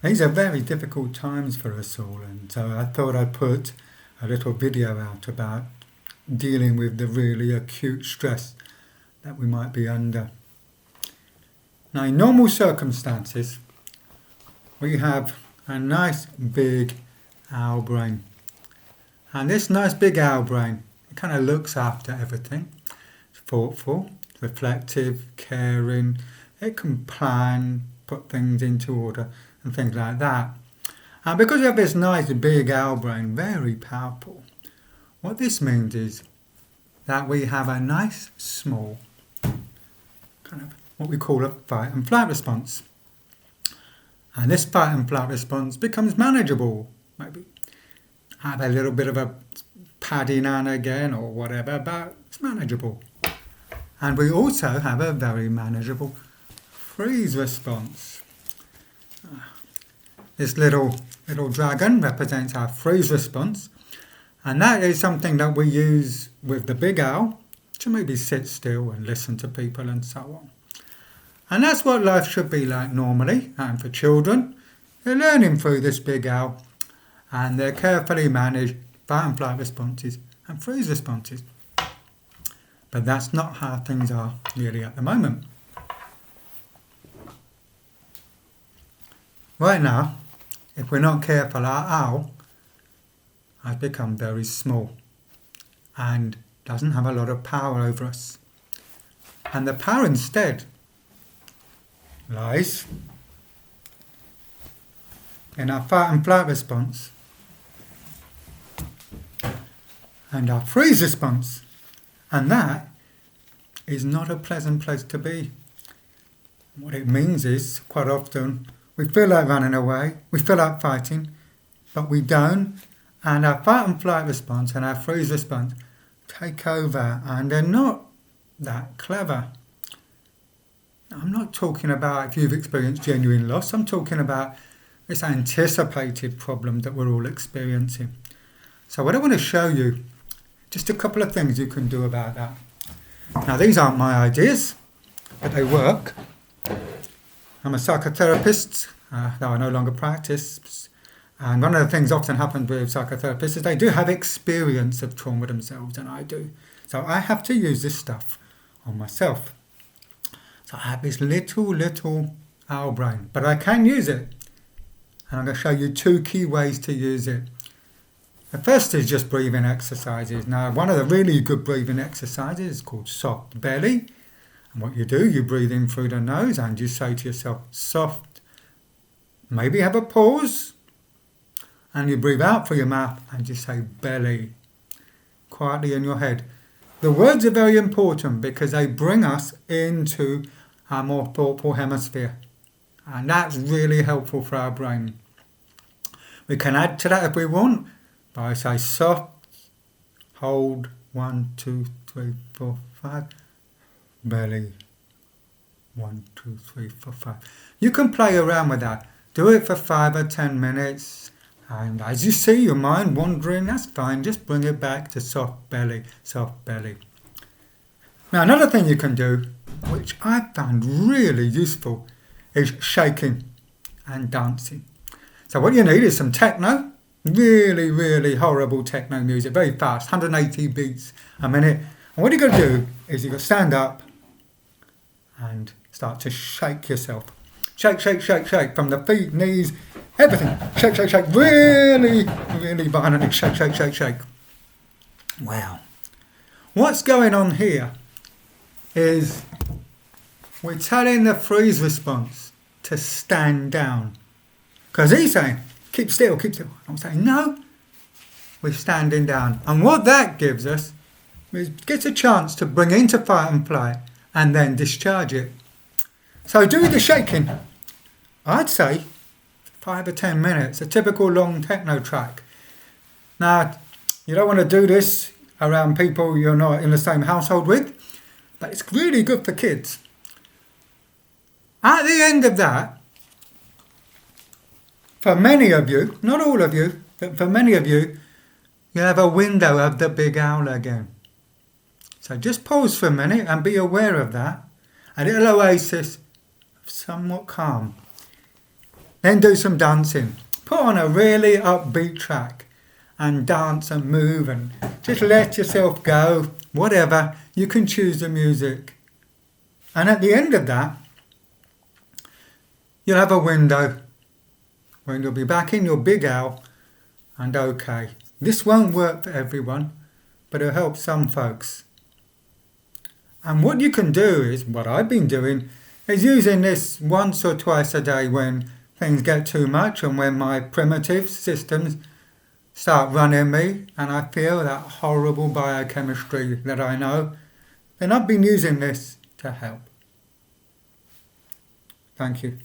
These are very difficult times for us all, and so I thought I'd put a little video out about dealing with the really acute stress that we might be under. Now, in normal circumstances, we have a nice big owl brain. And this nice big owl brain, it kind of looks after everything. It's thoughtful, reflective, caring. It can plan, put things into order and things like that. And because we have this nice big owl brain, very powerful, what this means is that we have a nice small kind of what we call a fight and flight response. And this fight and flight response becomes manageable. Maybe have a little bit of a padding now and again or whatever, but it's manageable. And we also have a very manageable freeze response. This little dragon represents our freeze response, and that is something that we use with the big owl to maybe sit still and listen to people and so on. And that's what life should be like normally, and for children, they're learning through this big owl, and they're carefully managed fight and flight responses and freeze responses. But that's not how things are really at the moment. Right now, if we're not careful, our owl has become very small and doesn't have a lot of power over us. And the power instead lies in our fight and flight response and our freeze response. And that is not a pleasant place to be. What it means is, quite often, we feel like running away, we feel like fighting, but we don't. And our fight and flight response and our freeze response take over, and they're not that clever. I'm not talking about if you've experienced genuine loss. I'm talking about this anticipated problem that we're all experiencing. So what I want to show you, just a couple of things you can do about that. Now, these aren't my ideas, but they work. I'm a psychotherapist, though I no longer practice. And one of the things often happens with psychotherapists is they do have experience of trauma themselves, and I do. So I have to use this stuff on myself. So I have this little owl brain, but I can use it. And I'm going to show you two key ways to use it. The first is just breathing exercises. Now, one of the really good breathing exercises is called soft belly. And what you do, you breathe in through the nose and you say to yourself, soft. Maybe have a pause. And you breathe out through your mouth and you say belly, quietly in your head. The words are very important because they bring us into our more thoughtful hemisphere. And that's really helpful for our brain. We can add to that if we want by say soft, hold, 1, 2, 3, 4, 5, belly, 1, 2, 3, 4, 5. You can play around with that. Do it for 5 or 10 minutes. And as you see your mind wandering, that's fine. Just bring it back to soft belly, soft belly. Now, another thing you can do, which I found really useful, is shaking and dancing. So what you need is some techno, really horrible techno music, very fast, 180 beats a minute. And what you're going to do is you're going to stand up and start to shake yourself. Shake from the feet, knees, everything. Shake, really violently. Shake. Wow. What's going on here is we're telling the freeze response to stand down. Because he's saying, keep still. I'm saying, no, we're standing down. And what that gives us is gets a chance to bring into fight and flight and then discharge it. So do the shaking. I'd say 5 or 10 minutes, a typical long techno track. Now, you don't want to do this around people you're not in the same household with, but it's really good for kids. At the end of that, for many of you, not all of you, but for many of you, you have a window of the big owl again. So just pause for a minute and be aware of that. A little oasis of somewhat calm. Then do some dancing. Put on a really upbeat track and dance and move and just let yourself go. Whatever, you can choose the music. And at the end of that, you'll have a window when you'll be back in your big owl and okay. This won't work for everyone, but it'll help some folks. And what you can do is, what I've been doing, is using this once or twice a day when things get too much and when my primitive systems start running me and I feel that horrible biochemistry that I know, then I've been using this to help. Thank you.